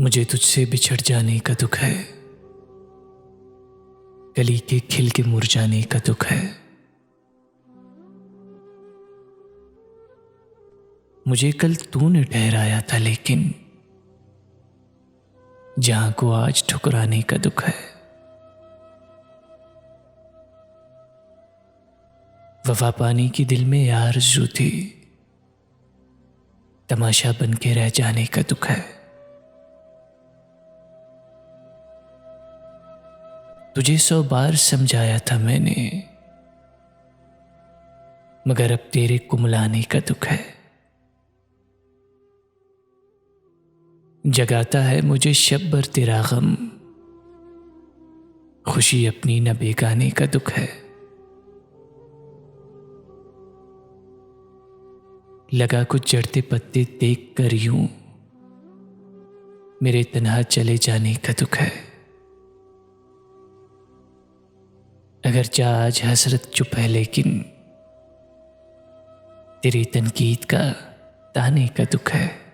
मुझे तुझसे बिछड़ जाने का दुख है, कली के खिल के मुरझाने का दुख है। मुझे कल तूने ठहराया था, लेकिन जहां को आज ठुकराने का दुख है। वफा पाने की दिल में आरज़ू थी, तमाशा बन के रह जाने का दुख है। तुझे 100 बार समझाया था मैंने, मगर अब तेरे कुमलाने का दुख है। जगाता है मुझे शब भर तेरा गम, खुशी अपनी न बेगाने का दुख है। लगा कुछ जड़ते पत्ते देख कर यूं, मेरे तन्हा चले जाने का दुख है। अगर जा आज हसरत चुप है, लेकिन तेरी तनकीद का ताने का दुख है।